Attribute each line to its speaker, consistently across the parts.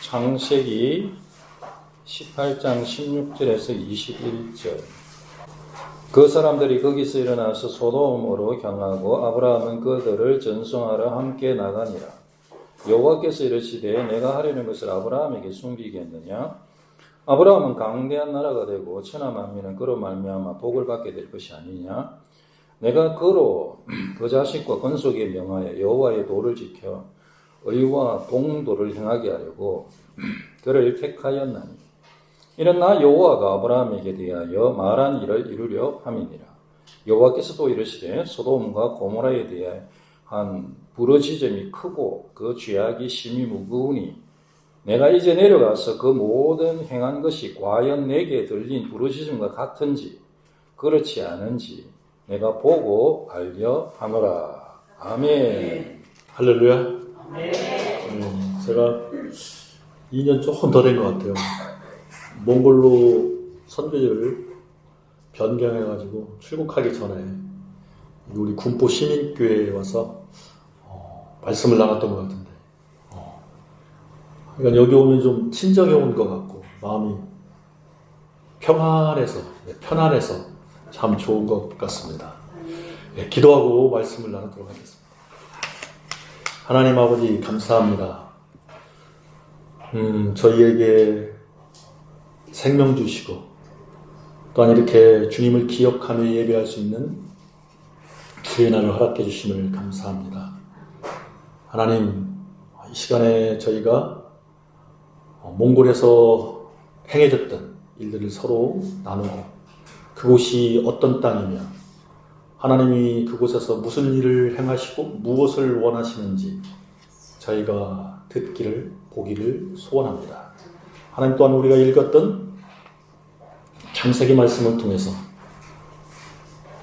Speaker 1: 창세기 18장 16절에서 21절. 그 사람들이 거기서 일어나서 소돔으로 향하고 아브라함은 그들을 전송하러 함께 나가니라. 여호와께서 이르시되 내가 하려는 것을 아브라함에게 숨기겠느냐? 아브라함은 강대한 나라가 되고 천하 만민은 그로 말미암아 복을 받게 될 것이 아니냐? 내가 그로 그 자식과 건속에 명하여 여호와의 도를 지켜 의와 동도를 행하게 하려고 그를 택하였나니 이는 나 여호와가 아브라함에게 대하여 말한 일을 이루려 함이니라. 여호와께서 또 이르시되 소돔과 고모라에 대한 부르짖음이 크고 그 죄악이 심히 무거우니 내가 이제 내려가서 그 모든 행한 것이 과연 내게 들린 부르짖음과 같은지 그렇지 않은지 내가 보고 알려 하노라. 아멘.
Speaker 2: 할렐루야. 제가 2년 조금 더 된 것 같아요. 몽골로 선교지를 변경해가지고 출국하기 전에 우리 군포 시민교회에 와서 말씀을 나눴던 것 같은데, 그러니까 여기 오면 좀 친정에 온 것 같고 마음이 편안해서 참 좋은 것 같습니다. 네, 기도하고 말씀을 나누도록 하겠습니다. 하나님 아버지 감사합니다. 저희에게 생명 주시고 또한 이렇게 주님을 기억하며 예배할 수 있는 주의 날을 허락해 주심을 감사합니다. 하나님, 이 시간에 저희가 몽골에서 행해졌던 일들을 서로 나누고 그곳이 어떤 땅이며 하나님이 그곳에서 무슨 일을 행하시고 무엇을 원하시는지 저희가 듣기를 보기를 소원합니다. 하나님 또한 우리가 읽었던 창세기 말씀을 통해서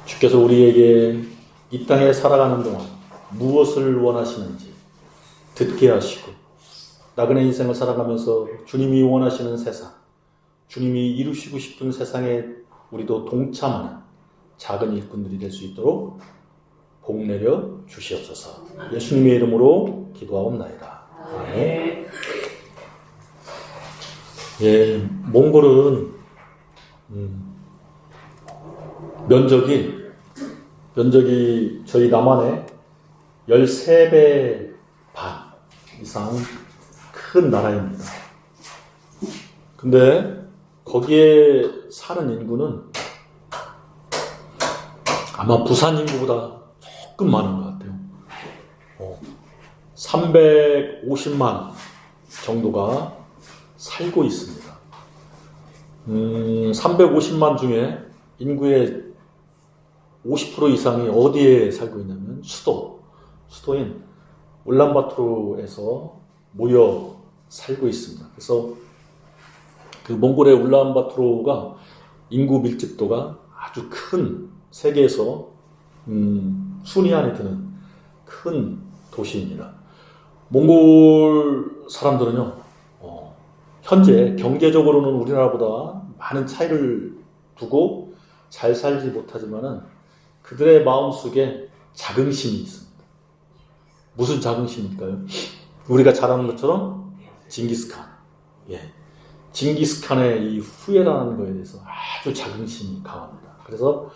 Speaker 2: 주께서 우리에게 이 땅에 살아가는 동안 무엇을 원하시는지 듣게 하시고 나그네 인생을 살아가면서 주님이 원하시는 세상, 주님이 이루시고 싶은 세상에 우리도 동참하는 작은 일꾼들이 될 수 있도록 복 내려 주시옵소서. 예수님의 이름으로 기도하옵나이다. 아멘. 예, 몽골은 면적이 저희 남한의 13배 반 이상 큰 나라입니다. 근데 거기에 사는 인구는 아마 부산 인구보다 조금 많은 것 같아요. 350만 정도가 살고 있습니다. 350만 중에 인구의 50% 이상이 어디에 살고 있냐면 수도인 울란바토르에서 모여 살고 있습니다. 그래서 그 몽골의 울란바토르가 인구 밀집도가 아주 큰 세계에서 순위 안에 드는 큰 도시입니다. 몽골 사람들은요, 현재 경제적으로는 우리나라보다 많은 차이를 두고 잘 살지 못하지만은 그들의 마음속에 자긍심이 있습니다. 무슨 자긍심일까요? 우리가 잘 아는 것처럼 징기스칸. 징기스칸의 이 후예라는 것에 대해서 아주 자긍심이 강합니다. 그래서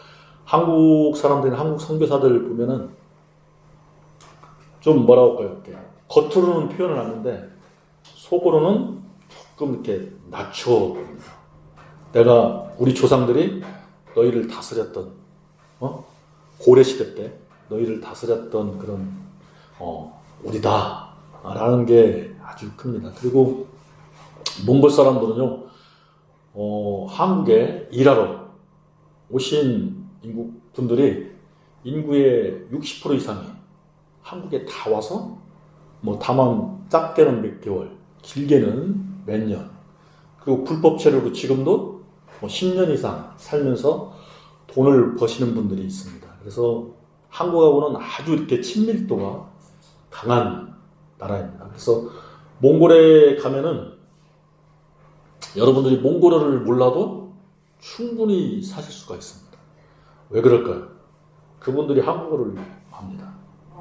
Speaker 2: 한국 사람들이나 한국 선교사들 보면은 좀 뭐라고 할까요? 겉으로는 표현을 하는데 속으로는 조금 이렇게 낮춰 보입니다. 내가 우리 조상들이 너희를 다스렸던 고려시대 때 너희를 다스렸던 그런 우리다 라는 게 아주 큽니다. 그리고 몽골 사람들은요, 한국에 일하러 오신 분들이 인구의 60% 이상이 한국에 다 와서 다만 작게는 몇 개월, 길게는 몇 년, 그리고 불법 체류로 지금도 10년 이상 살면서 돈을 버시는 분들이 있습니다. 그래서 한국하고는 아주 이렇게 친밀도가 강한 나라입니다. 그래서 몽골에 가면은 여러분들이 몽골어를 몰라도 충분히 사실 수가 있습니다. 왜 그럴까요? 그분들이 한국어를 합니다.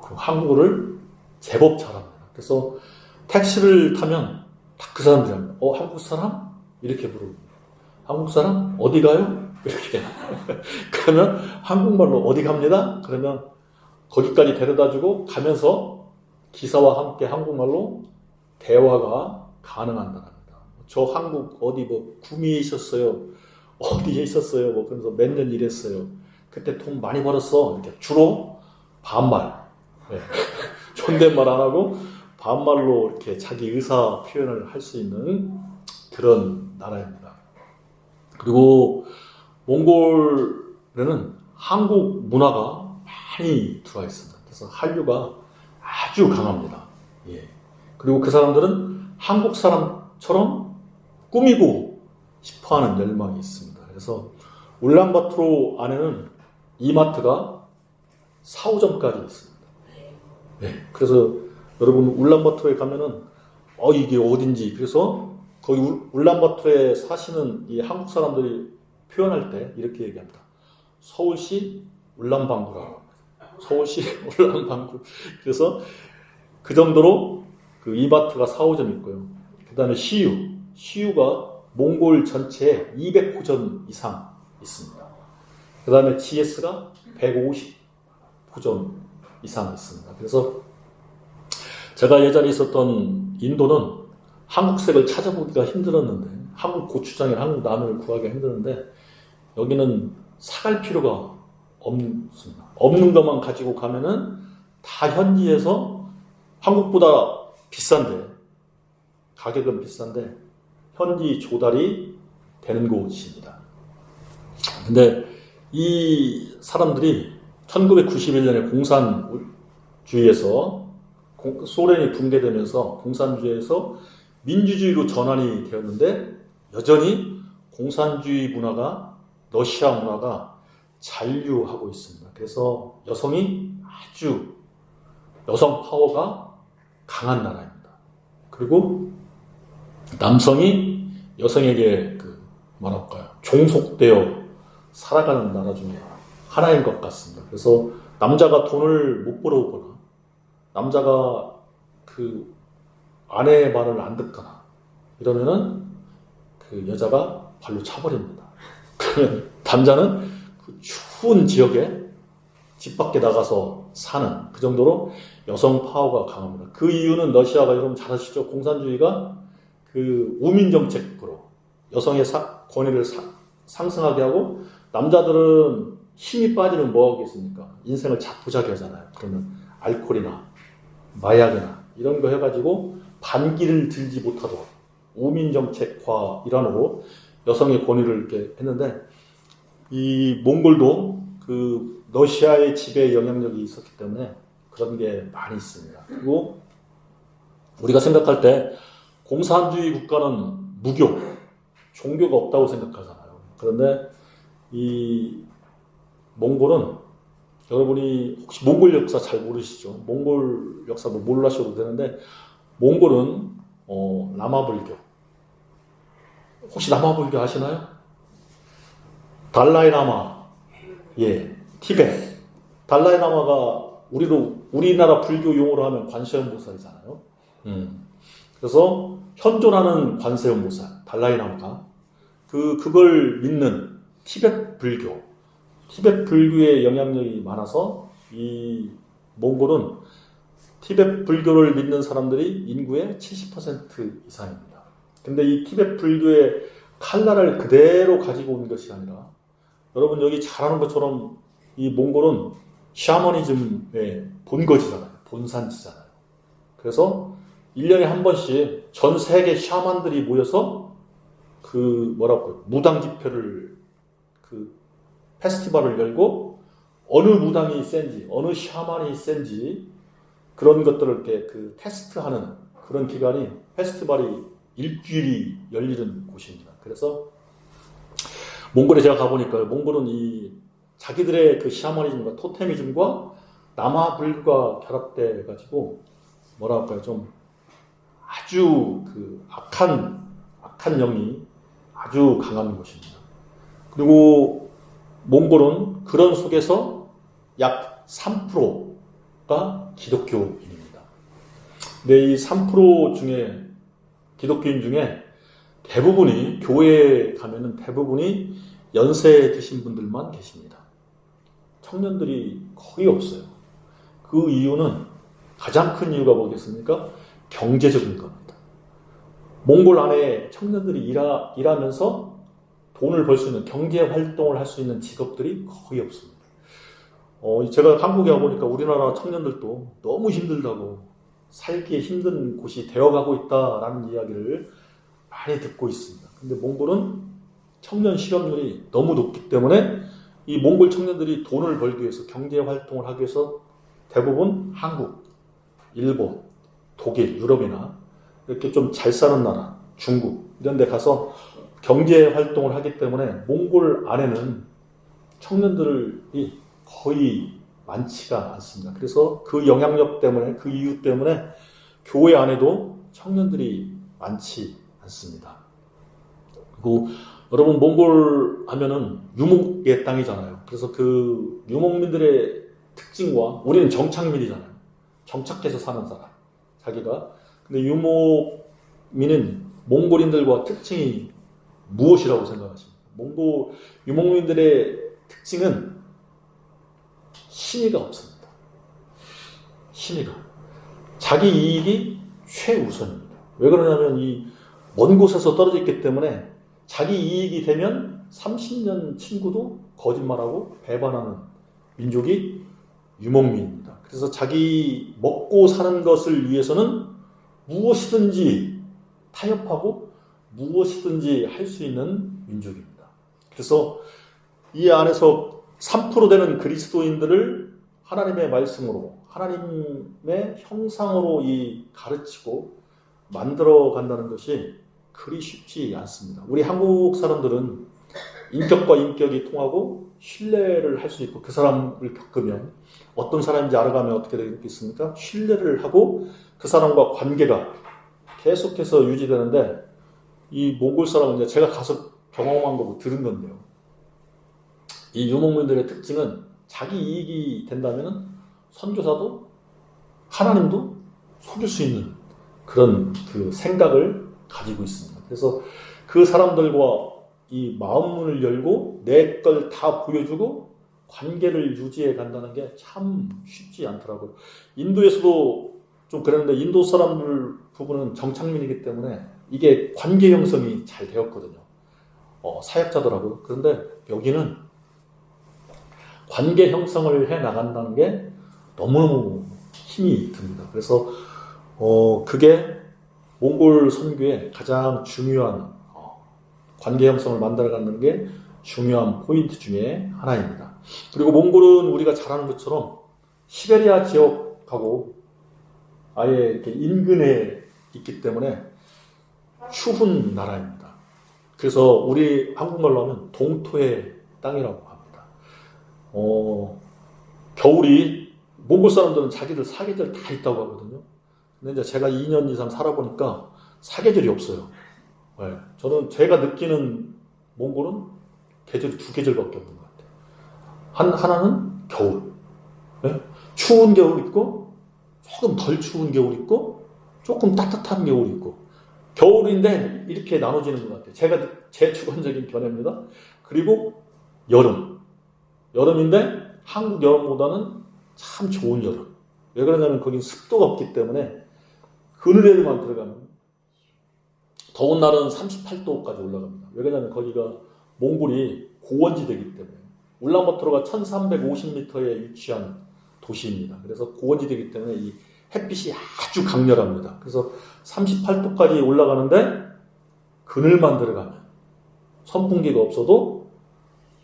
Speaker 2: 그 한국어를 제법 잘합니다. 그래서 택시를 타면 딱 그 사람들이 합니다. 한국 사람? 이렇게 부르고. 한국 사람? 어디 가요? 이렇게. 그러면 한국말로 어디 갑니다? 그러면 거기까지 데려다주고 가면서 기사와 함께 한국말로 대화가 가능한답니다. 저 한국 어디 뭐 구미에 있었어요. 어디에 있었어요. 뭐 그러면서 몇 년 일했어요. 그때 돈 많이 벌었어. 이렇게 주로 반말. 네. 존댓말 안 하고 반말로 이렇게 자기 의사 표현을 할 수 있는 그런 나라입니다. 그리고 몽골에는 한국 문화가 많이 들어와 있습니다. 그래서 한류가 아주 강합니다. 예. 그리고 그 사람들은 한국 사람처럼 꾸미고 싶어하는 열망이 있습니다. 그래서 울란바토르 안에는 이마트가 4, 5점까지 있습니다. 네. 그래서 여러분 울란바토르에 가면은 이게 어딘지 그래서 거기 울란바토르에 사시는 이 한국 사람들이 표현할 때 이렇게 얘기합니다. 서울시 울란방구라고 합니다. 서울시 울란방구. 그래서 그 정도로 그 이마트가 4, 5점 있고요. 그 다음에 시유가 몽골 전체에 200호점 이상 있습니다. 그 다음에 GS가 150호점 이상 있습니다. 그래서 제가 예전에 있었던 인도는 한국색을 찾아보기가 힘들었는데, 한국 고추장이나 한국 라면을 구하기가 힘들었는데, 여기는 사갈 필요가 없습니다. 없는 것만 가지고 가면은 다 현지에서 한국보다 비싼데, 가격은 비싼데, 현지 조달이 되는 곳입니다. 근데 이 사람들이 1991년에 공산주의에서 소련이 붕괴되면서 공산주의에서 민주주의로 전환이 되었는데 여전히 공산주의 문화가 러시아 문화가 잔류하고 있습니다. 그래서 여성이 아주 여성 파워가 강한 나라입니다. 그리고 남성이 여성에게 종속되어 살아가는 나라 중에 하나인 것 같습니다. 그래서 남자가 돈을 못 벌어오거나 남자가 그 아내의 말을 안 듣거나 이러면은 그 여자가 발로 차버립니다. 그러면 남자는 그 추운 지역에 집 밖에 나가서 사는 그 정도로 여성 파워가 강합니다. 그 이유는 러시아가 여러분 잘 아시죠? 공산주의가 그 우민 정책으로 여성의 권위를 상승하게 하고 남자들은 힘이 빠지면 뭐 하겠습니까? 인생을 자포자기 하잖아요. 그러면 알코올이나 마약이나 이런 거 해가지고 반기를 들지 못하도록 우민정책화 일환으로 여성의 권위를 이렇게 했는데 이 몽골도 그 러시아의 지배 영향력이 있었기 때문에 그런 게 많이 있습니다. 그리고 우리가 생각할 때 공산주의 국가는 무교, 종교가 없다고 생각하잖아요. 그런데 이 몽골은 여러분이 혹시 몽골 역사 잘 모르시죠? 몽골 역사 뭐 몰라셔도 되는데 몽골은 라마불교. 혹시 라마불교 아시나요? 달라이라마, 예, 티베트. 달라이라마가 우리나라 불교 용어로 하면 관세음보살이잖아요. 그래서 현존하는 관세음보살 달라이라마가 그걸 믿는 티베트 불교의 영향력이 많아서 이 몽골은 티베트 불교를 믿는 사람들이 인구의 70% 이상입니다. 근데 이 티베트 불교의 칼라를 그대로 가지고 온 것이 아니라 여러분 여기 잘 아는 것처럼 이 몽골은 샤머니즘의 본거지잖아요. 본산지잖아요. 그래서 1년에 한 번씩 전 세계 샤만들이 모여서 무당 집회를 페스티벌을 열고 어느 무당이 센지 어느 샤만이 센지 그런 것들을 이렇게 테스트하는 그런 기간이 페스티벌이 일주일이 열리는 곳입니다. 그래서 몽골에 제가 가보니까 몽골은 이 자기들의 그 샤머니즘과 토테미즘과 남아불교가 결합돼 가지고 좀 아주 악한 영이 아주 강한 곳입니다. 그리고 몽골은 그런 속에서 약 3%가 기독교인입니다. 근데 이 3% 중에 기독교인 중에 대부분이 교회에 가면은 대부분이 연세 드신 분들만 계십니다. 청년들이 거의 없어요. 그 이유는 가장 큰 이유가 뭐겠습니까? 경제적인 겁니다. 몽골 안에 청년들이 일하면서 돈을 벌 수 있는 경제 활동을 할 수 있는 직업들이 거의 없습니다. 제가 한국에 와보니까 우리나라 청년들도 너무 힘들다고 살기에 힘든 곳이 되어가고 있다라는 이야기를 많이 듣고 있습니다. 근데 몽골은 청년 실업률이 너무 높기 때문에 이 몽골 청년들이 돈을 벌기 위해서 경제 활동을 하기 위해서 대부분 한국, 일본, 독일, 유럽이나 이렇게 좀 잘 사는 나라, 중국 이런 데 가서 경제 활동을 하기 때문에 몽골 안에는 청년들이 거의 많지가 않습니다. 그래서 그 영향력 때문에, 그 이유 때문에 교회 안에도 청년들이 많지 않습니다. 그리고 여러분 몽골 하면은 유목의 땅이잖아요. 그래서 그 유목민들의 특징과 우리는 정착민이잖아요. 정착해서 사는 사람. 자기가. 근데 유목민은 몽골인들과 특징이 무엇이라고 생각하십니까? 유목민들의 특징은 신의가 없습니다. 신의가. 자기 이익이 최우선입니다. 왜 그러냐면 이 먼 곳에서 떨어져 있기 때문에 자기 이익이 되면 30년 친구도 거짓말하고 배반하는 민족이 유목민입니다. 그래서 자기 먹고 사는 것을 위해서는 무엇이든지 타협하고 무엇이든지 할 수 있는 민족입니다. 그래서 이 안에서 3% 되는 그리스도인들을 하나님의 말씀으로, 하나님의 형상으로 가르치고 만들어 간다는 것이 그리 쉽지 않습니다. 우리 한국 사람들은 인격과 인격이 통하고 신뢰를 할 수 있고 그 사람을 겪으면 어떤 사람인지 알아가면 어떻게 되겠습니까? 신뢰를 하고 그 사람과 관계가 계속해서 유지되는데 이 몽골 사람은 이제 제가 가서 경험한 거고 들은 건데요. 이 유목민들의 특징은 자기 이익이 된다면 선교사도 하나님도 속일 수 있는 그런 그 생각을 가지고 있습니다. 그래서 그 사람들과 이 마음문을 열고 내 걸 다 보여주고 관계를 유지해 간다는 게 참 쉽지 않더라고요. 인도에서도 좀 그랬는데 인도 사람들 부분은 정착민이기 때문에 이게 관계 형성이 잘 되었거든요. 사역자더라고요. 그런데 여기는 관계 형성을 해 나간다는 게 너무너무 힘이 듭니다. 그래서 그게 몽골 선교의 가장 중요한 관계 형성을 만들어가는 게 중요한 포인트 중에 하나입니다. 그리고 몽골은 우리가 잘 아는 것처럼 시베리아 지역하고 아예 이렇게 인근에 있기 때문에 추운 나라입니다. 그래서 우리 한국말로 하면 동토의 땅이라고 합니다. 겨울이 몽골 사람들은 자기들 사계절 다 있다고 하거든요. 근데 이제 제가 2년 이상 살아보니까 사계절이 없어요. 네. 저는 제가 느끼는 몽골은 계절이 2계절밖에 없는 것 같아요. 하나는 겨울. 네? 추운 겨울 있고, 조금 덜 추운 겨울 있고, 조금 따뜻한 겨울 있고, 겨울인데 이렇게 나눠지는 것 같아요. 제 주관적인 견해입니다. 그리고 여름인데 한국 여름보다는 참 좋은 여름. 왜 그러냐면 거긴 습도가 없기 때문에 그늘에만 들어가면 더운 날은 38도까지 올라갑니다. 왜 그러냐면 거기가 몽골이 고원지대이기 때문에 울란바토르가 1350m에 위치한 도시입니다. 그래서 고원지대이기 때문에 이 햇빛이 아주 강렬합니다. 그래서 38도까지 올라가는데 그늘만 들어가면 선풍기가 없어도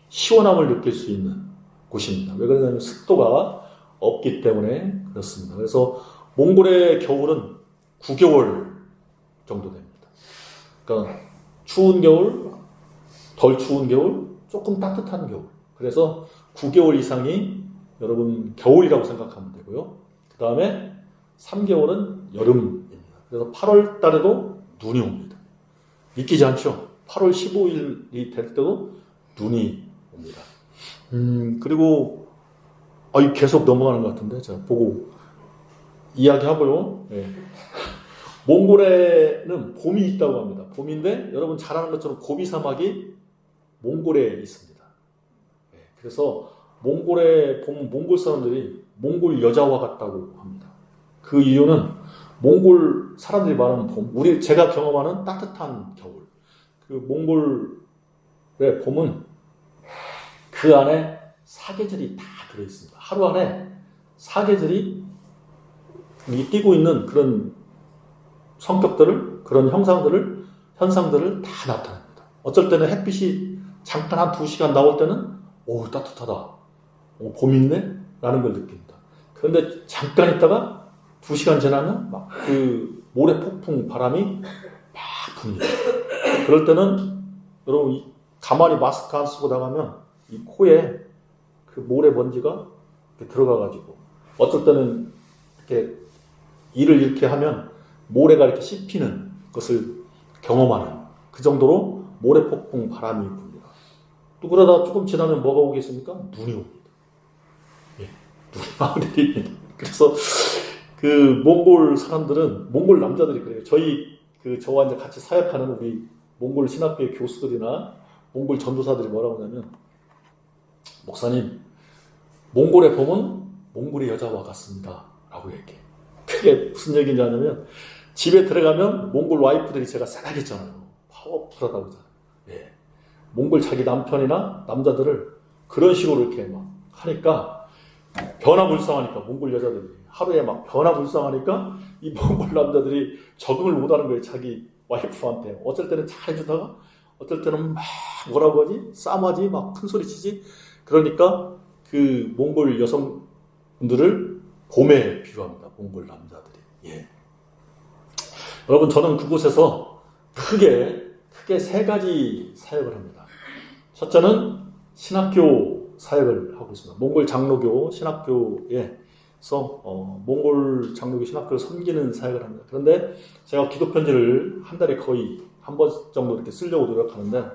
Speaker 2: 시원함을 느낄 수 있는 곳입니다. 왜 그러냐면 습도가 없기 때문에 그렇습니다. 그래서 몽골의 겨울은 9개월 정도 됩니다. 그러니까 추운 겨울, 덜 추운 겨울, 조금 따뜻한 겨울. 그래서 9개월 이상이 여러분 겨울이라고 생각하면 되고요. 그 다음에 3개월은 여름입니다. 그래서 8월 달에도 눈이 옵니다. 믿기지 않죠? 8월 15일이 될 때도 눈이 옵니다. 그리고 계속 넘어가는 것 같은데 제가 보고 이야기하고요. 네. 몽골에는 봄이 있다고 합니다. 봄인데 여러분 잘 아는 것처럼 고비 사막이 몽골에 있습니다. 그래서 몽골에 보면 몽골 사람들이 몽골 여자와 같다고 합니다. 그 이유는 몽골 사람들이 말하는 봄, 제가 경험하는 따뜻한 겨울, 그 몽골의 봄은 그 안에 사계절이 다 들어있습니다. 하루 안에 사계절이 띄고 있는 그런 성격들을, 그런 현상들을 다 나타냅니다. 어쩔 때는 햇빛이 잠깐 한 2시간 나올 때는 오 따뜻하다, 봄이네? 라는 걸 느낍니다. 그런데 잠깐 있다가 2시간 지나면 막 그 모래 폭풍 바람이 막 붑니다. 그럴 때는 여러분 가만히 마스크 안 쓰고 나가면 이 코에 그 모래 먼지가 이렇게 들어가가지고 어쩔 때는 이렇게 일을 이렇게 하면 모래가 이렇게 씹히는 것을 경험하는 그 정도로 모래 폭풍 바람이 붑니다. 또 그러다 조금 지나면 뭐가 오겠습니까? 눈이 옵니다. 눈이 막 내립니다. 그래서 그 몽골 사람들은, 몽골 남자들이 그래요. 저와 이제 같이 사역하는 우리 몽골 신학교의 교수들이나 몽골 전도사들이 뭐라고 하냐면, 목사님, 몽골에 보면 몽골의 여자와 같습니다. 라고 얘기해. 그게 무슨 얘기인지 아냐면, 집에 들어가면 몽골 와이프들이 제가 생각했잖아요. 파워풀하다고 하잖아요. 몽골 자기 남편이나 남자들을 그런 식으로 이렇게 막 하니까, 변화불상하니까, 몽골 여자들이 하루에 막 변화불상하니까 이 몽골 남자들이 적응을 못하는 거예요. 자기 와이프한테. 어쩔 때는 잘해주다가 어쩔 때는 막 뭐라고 하지? 싸마지, 막 큰 소리 치지. 그러니까 그 몽골 여성분들을 봄에 비유합니다. 몽골 남자들이. 여러분, 저는 그곳에서 크게 3가지 사역을 합니다. 첫째는 신학교 사역을 하고 있습니다. 몽골 장로교 신학교에서 몽골 장로교 신학교를 섬기는 사역을 합니다. 그런데 제가 기도 편지를 한 달에 거의 한 번 정도 이렇게 쓰려고 노력하는데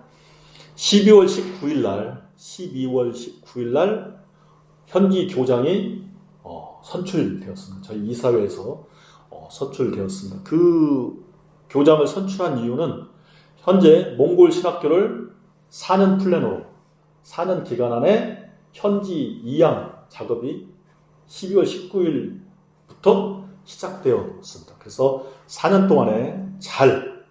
Speaker 2: 12월 19일 날 현지 교장이 선출되었습니다. 저희 이사회에서 선출되었습니다. 그 교장을 선출한 이유는 현재 몽골 신학교를 4년 플랜으로 4년 기간 안에 현지 이양 작업이 12월 19일부터 시작되었습니다. 그래서 4년 동안에 잘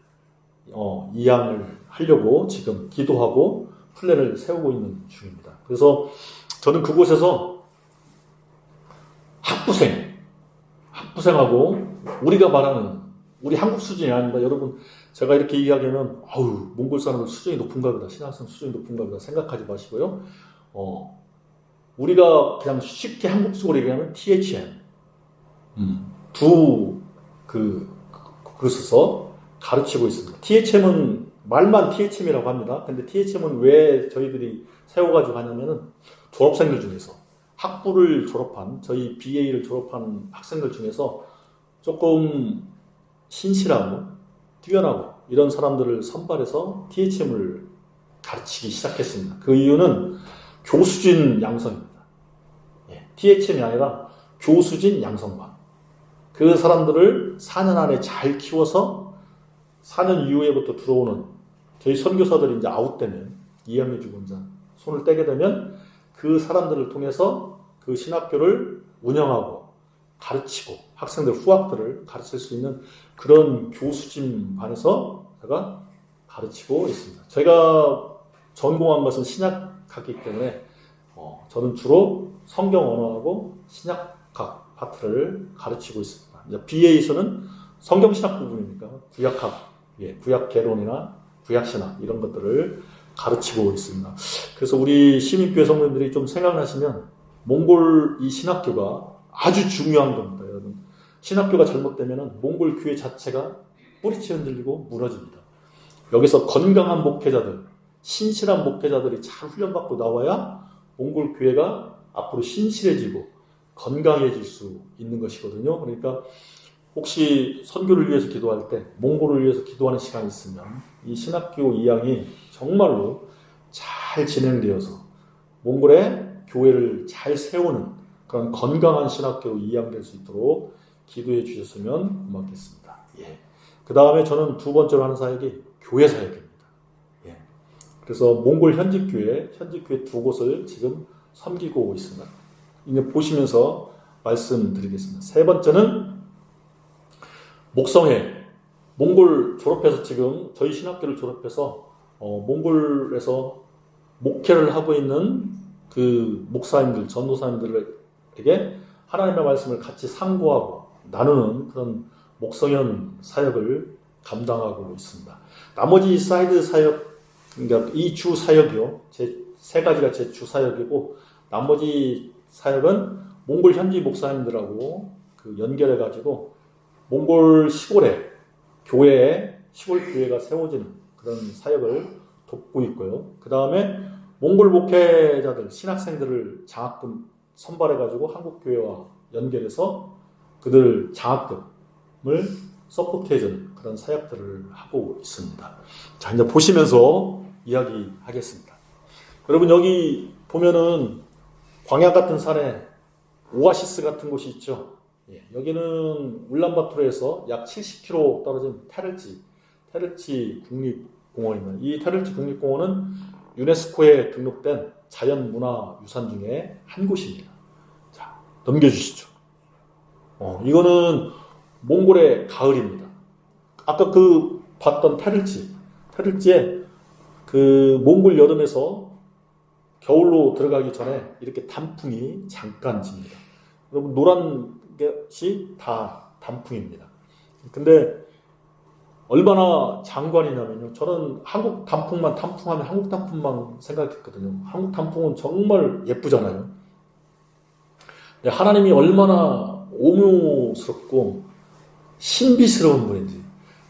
Speaker 2: 이양을 하려고 지금 기도하고 플랜을 세우고 있는 중입니다. 그래서 저는 그곳에서 학부생하고 우리가 말하는 우리 한국 수준이 아닙니다. 여러분, 제가 이렇게 이야기하면 몽골 사람은 수준이 높은가 보다, 신학생 수준이 높은가 보다 생각하지 마시고요. 우리가 그냥 쉽게 한국식으로 얘기하면 THM 그릇에서 가르치고 있습니다. THM은 말만 THM이라고 합니다. 근데 THM은 왜 저희들이 세워가지고 하냐면은 졸업생들 중에서 학부를 졸업한, 저희 BA를 졸업한 학생들 중에서 조금 신실하고 뛰어나고 이런 사람들을 선발해서 THM을 가르치기 시작했습니다. 그 이유는 교수진 양성입니다. THM이 아니라 교수진 양성반. 그 사람들을 4년 안에 잘 키워서 4년 이후에부터 들어오는 저희 선교사들이 이제 아웃되면, 이양해주고 이제 손을 떼게 되면 그 사람들을 통해서 그 신학교를 운영하고 가르치고 학생들, 후학들을 가르칠 수 있는 그런 교수진 반에서 제가 가르치고 있습니다. 제가 전공한 것은 신약학이기 때문에 저는 주로 성경 언어하고 신약학 파트를 가르치고 있습니다. 이제 BA에서는 성경신학 부분이니까 구약학, 구약 개론이나 구약신학 이런 것들을 가르치고 있습니다. 그래서 우리 시민교회 성도님들이 좀 생각나시면 몽골 이 신학교가 아주 중요한 겁니다. 여러분, 신학교가 잘못되면 몽골 교회 자체가 뿌리채 흔들리고 무너집니다. 여기서 건강한 목회자들, 신실한 목회자들이 잘 훈련받고 나와야 몽골 교회가 앞으로 신실해지고 건강해질 수 있는 것이거든요. 그러니까 혹시 선교를 위해서 기도할 때, 몽골을 위해서 기도하는 시간이 있으면 이 신학교 이양이 정말로 잘 진행되어서 몽골의 교회를 잘 세우는 그런 건강한 신학교로 이양될 수 있도록 기도해 주셨으면 고맙겠습니다. 그 다음에 저는 두 번째로 하는 사역이 교회 사역입니다. 예. 그래서 몽골 현직 교회 두 곳을 지금 섬기고 있습니다. 이제 보시면서 말씀드리겠습니다. 세 번째는 목성회. 몽골 졸업해서 지금 저희 신학교를 졸업해서 몽골에서 목회를 하고 있는 그 목사님들, 전도사님들에게 하나님의 말씀을 같이 상고하고 나누는 그런 목성현 사역을 감당하고 있습니다. 나머지 사이드 사역, 그러니까 이 주 사역이요. 제 세 가지가 제 주 사역이고, 나머지 사역은 몽골 현지 목사님들하고 그 연결해가지고 몽골 시골에 시골 교회가 세워지는 그런 사역을 돕고 있고요. 그 다음에 몽골 목회자들, 신학생들을 장학금 선발해가지고 한국교회와 연결해서 그들 장학금을 서포트해주는 그런 사역들을 하고 있습니다. 자, 이제 보시면서 이야기하겠습니다. 여러분, 여기 보면은 광야 같은 산에 오아시스 같은 곳이 있죠. 예, 여기는 울란바토르에서 약 70km 떨어진 테르치 국립공원입니다. 이 테르치 국립공원은 유네스코에 등록된 자연문화유산 중에 한 곳입니다. 자, 넘겨주시죠. 이거는 몽골의 가을입니다. 아까 그 봤던 테르치에 그 몽골 여름에서 겨울로 들어가기 전에 이렇게 단풍이 잠깐 집니다. 여러분, 노란 것이 다 단풍입니다. 근데 얼마나 장관이냐면요. 저는 한국 단풍하면 한국 단풍만 생각했거든요. 한국 단풍은 정말 예쁘잖아요. 하나님이 얼마나 오묘스럽고 신비스러운 분인지.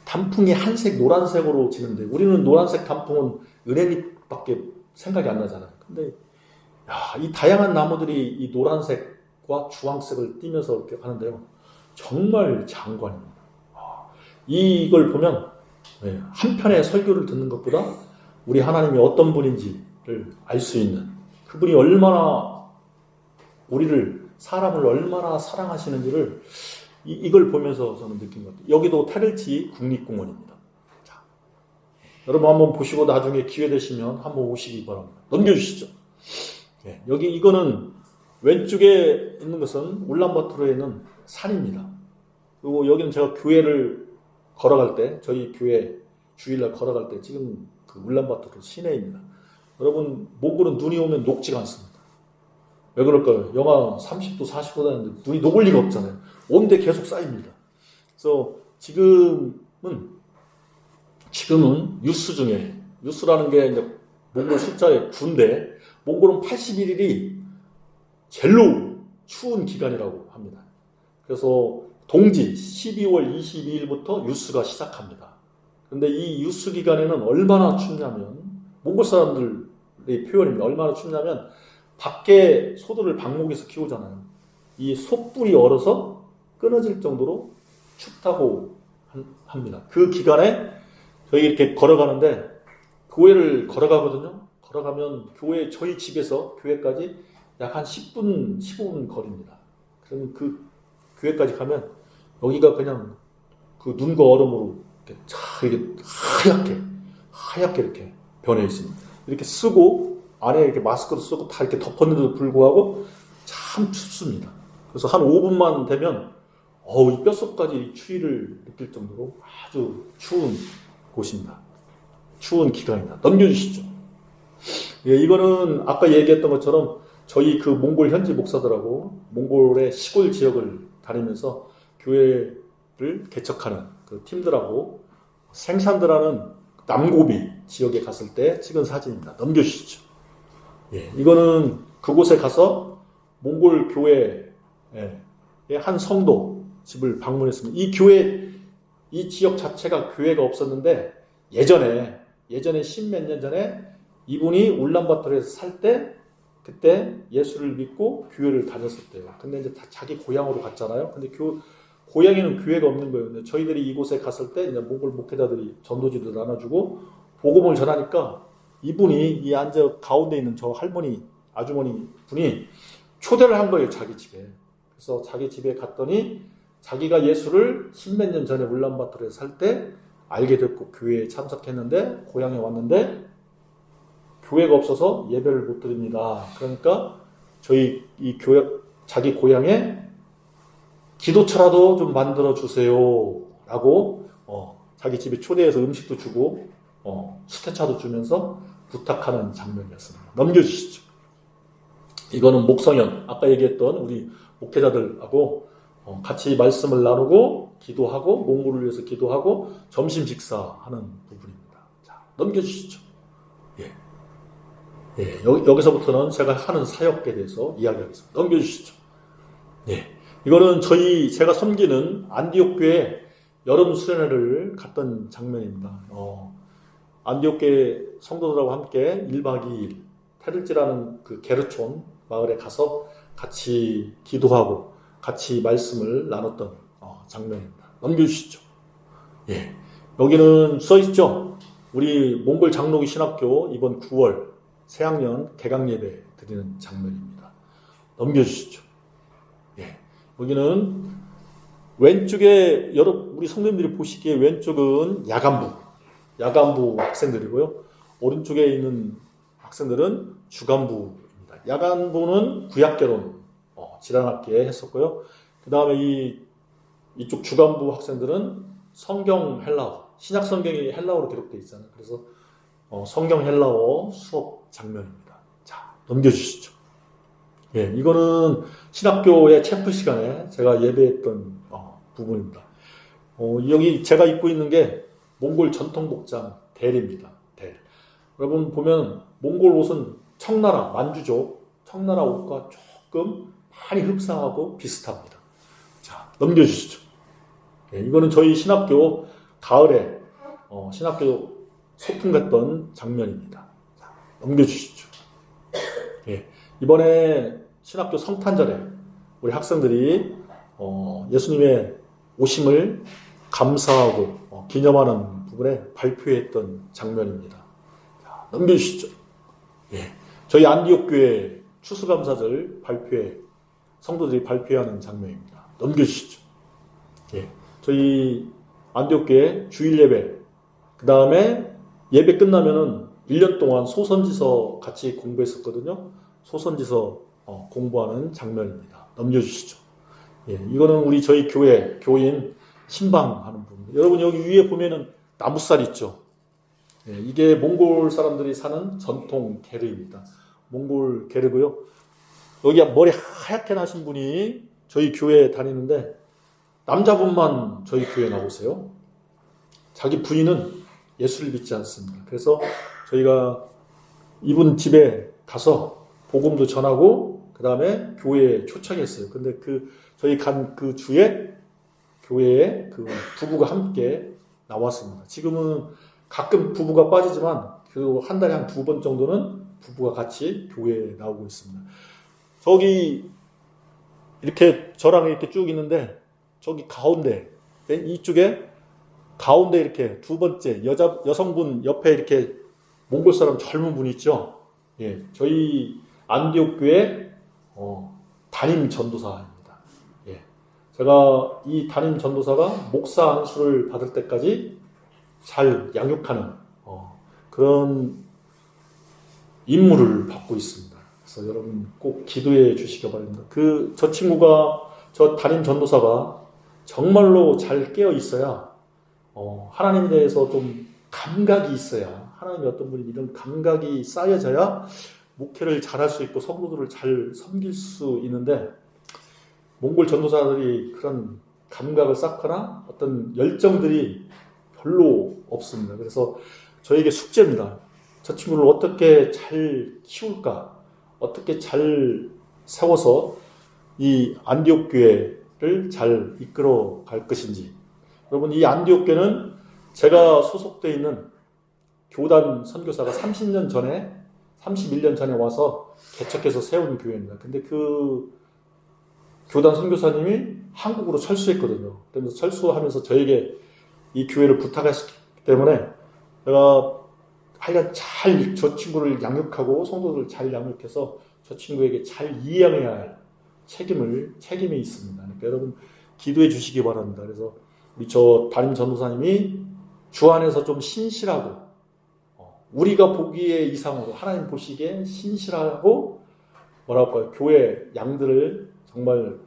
Speaker 2: 단풍이 한색, 노란색으로 지는데 우리는 노란색 단풍은 은행잎밖에 생각이 안 나잖아요. 근데 이 다양한 나무들이 이 노란색과 주황색을 띠면서 이렇게 하는데요. 정말 장관입니다. 이걸 보면 한 편의 설교를 듣는 것보다 우리 하나님이 어떤 분인지를 알 수 있는, 그분이 얼마나 사람을 얼마나 사랑하시는지를 이걸 보면서 저는 느낀 것 같아요. 여기도 테르치 국립공원입니다. 자, 여러분 한번 보시고 나중에 기회 되시면 한번 오시기 바랍니다. 넘겨주시죠. 이거는 왼쪽에 있는 것은 울란바토르에 있는 산입니다. 그리고 여기는 제가 교회를 걸어갈 때, 저희 교회 주일날 걸어갈 때 지금 그 울란바토르 시내입니다. 여러분, 몽골은 눈이 오면 녹지가 않습니다. 왜 그럴까요? 영하 30도, 40도 되는데 눈이 녹을 리가 없잖아요. 온데 계속 쌓입니다. 그래서 지금은 유스라는 게 이제 몽골 숫자의 9인데, 몽골은 81일이 제일로 추운 기간이라고 합니다. 그래서 동지 12월 22일부터 유스가 시작합니다. 그런데 이 유스 기간에는 얼마나 춥냐면, 몽골 사람들의 표현입니다. 얼마나 춥냐면 밖에 소들을 방목에서 키우잖아요. 이 솥불이 얼어서 끊어질 정도로 춥다고 합니다. 그 기간에 저희 이렇게 걸어가는데, 교회를 걸어가거든요. 걸어가면 저희 집에서 교회까지 약 한 10분, 15분 거리입니다. 그러면 그 교회까지 가면 여기가 그냥 그 눈과 얼음으로 이렇게 하얗게 이렇게 변해 있습니다. 이렇게 쓰고 안에 이렇게 마스크를 쓰고 다 이렇게 덮었는데도 불구하고 참 춥습니다. 그래서 한 5분만 되면 이 뼛속까지 추위를 느낄 정도로 아주 추운 곳입니다. 추운 기간입니다. 넘겨주시죠. 이거는 아까 얘기했던 것처럼 저희 그 몽골 현지 목사들하고 몽골의 시골 지역을 다니면서 교회를 개척하는 그 팀들하고 생산들하는 남고비 지역에 갔을 때 찍은 사진입니다. 넘겨주시죠. 이거는 그곳에 가서 몽골 교회의 한 성도 집을 방문했습니다. 이 지역 자체가 교회가 없었는데 예전에 십몇 년 전에 이분이 울란바토르에서 살 때 그때 예수를 믿고 교회를 다녔었대요. 근데 이제 자기 고향으로 갔잖아요. 근데 고향에는 교회가 없는 거예요. 근데 저희들이 이곳에 갔을 때 이제 몽골 목회자들이 전도지도 나눠주고 복음을 전하니까 이분이 이 앉아 가운데 있는 저 아주머니 분이 초대를 한 거예요, 자기 집에. 그래서 자기 집에 갔더니 자기가 예수를 십몇 년 전에 울란바토르에 살 때 알게 됐고 교회에 참석했는데 고향에 왔는데 교회가 없어서 예배를 못 드립니다. 그러니까 저희 이 교회 자기 고향에 기도처라도 좀 만들어 주세요라고 자기 집에 초대해서 음식도 주고 수태차도 주면서 부탁하는 장면이었습니다. 넘겨주시죠. 이거는 목성현 아까 얘기했던 우리 목회자들하고 같이 말씀을 나누고 기도하고 몽골을 위해서 기도하고 점심 식사하는 부분입니다. 자, 넘겨주시죠. 여기서부터는 제가 하는 사역에 대해서 이야기하겠습니다. 넘겨주시죠. 이거는 제가 섬기는 안디옥 교회 여름 수련회를 갔던 장면입니다. 안디옥 교회 성도들하고 함께 1박 2일 테를지라는 그 게르촌 마을에 가서 같이 기도하고 같이 말씀을 나눴던 장면입니다. 넘겨주시죠. 여기는 써있죠. 우리 몽골 장로기 신학교 이번 9월 새학년 개강 예배 드리는 장면입니다. 넘겨주시죠. 여기는 왼쪽에 우리 성도님들이 보시기에 왼쪽은 야간부 학생들이고요. 오른쪽에 있는 학생들은 주간부입니다. 야간부는 구약개론 지난학기에 했었고요. 그 다음에 이쪽 주간부 학생들은 성경 헬라어, 신약 성경이 헬라어로 기록되어 있잖아요. 그래서 성경 헬라어 수업 장면입니다. 자, 넘겨주시죠. 이거는 신학교의 체프 시간에 제가 예배했던 부분입니다. 여기 제가 입고 있는 게 몽골 전통 복장 델입니다. 델. 여러분 보면 몽골 옷은 청나라 만주족 청나라 옷과 조금 많이 흡사하고 비슷합니다. 자, 넘겨주시죠. 이거는 저희 신학교 가을에 신학교 소풍 갔던 장면입니다. 자, 넘겨주시죠. 이번에 신학교 성탄절에 우리 학생들이 예수님의 오심을 감사하고 기념하는 부분에 발표했던 장면입니다. 자, 넘겨주시죠. 저희 안디옥 교회 추수감사절 성도들이 발표하는 장면입니다. 넘겨주시죠. 저희 안디옥 교회 주일 예배, 그 다음에 예배 끝나면은 1년 동안 소선지서 같이 공부했었거든요. 소선지서 공부하는 장면입니다. 넘겨주시죠. 이거는 우리 저희 교인 신방하는 부분. 여러분 여기 위에 보면은 나무살 있죠. 이게 몽골 사람들이 사는 전통 게르입니다. 몽골 게르고요. 여기 머리 하얗게 나신 분이 저희 교회에 다니는데 남자분만 저희 교회에 나오세요. 자기 부인은 예수를 믿지 않습니다. 그래서 저희가 이분 집에 가서 복음도 전하고 그 다음에 교회에 초청했어요. 근데 저희 간 그 주에 교회에 그 부부가 함께 나왔습니다. 지금은 가끔 부부가 빠지지만 그 한 달에 한 2번 정도는 부부가 같이 교회에 나오고 있습니다. 저기 이렇게 저랑 이렇게 쭉 있는데 저기 가운데 이쪽에 가운데 이렇게 두 번째 여성분 옆에 이렇게 몽골 사람 젊은 분 있죠. 저희 안디옥 교회 담임 전도사입니다. 제가 이 담임 전도사가 목사 안수를 받을 때까지 잘 양육하는 그런 임무를 받고 있습니다. 그래서 여러분 꼭 기도해 주시기 바랍니다. 저 담임 전도사가 정말로 잘 깨어 있어야 하나님에 대해서 좀 감각이 있어야 하나님의 어떤 분이 이런 감각이 쌓여져야 목회를 잘할 수 있고 성도들을 잘 섬길 수 있는데 몽골 전도사들이 그런 감각을 쌓거나 어떤 열정들이 별로 없습니다. 그래서 저에게 숙제입니다. 저 친구를 어떻게 잘 키울까? 어떻게 잘 세워서 이 안디옥 교회를 잘 이끌어 갈 것인지. 여러분 이 안디옥 교회는 제가 소속되어 있는 교단 선교사가 31년 전에 와서 개척해서 세운 교회입니다. 근데 그 교단 선교사님이 한국으로 철수했거든요. 그래서 철수하면서 저에게 이 교회를 부탁했기 때문에 제가 하여간 잘 저 친구를 양육하고 성도들을 잘 양육해서 저 친구에게 잘 이해해야 할 책임이 있습니다. 그러니까 여러분 기도해 주시기 바랍니다. 그래서 우리 저 담임 전도사님이 주 안에서 좀 신실하고 우리가 보기에 이상으로 하나님 보시기에 신실하고 뭐랄까요, 교회 양들을 정말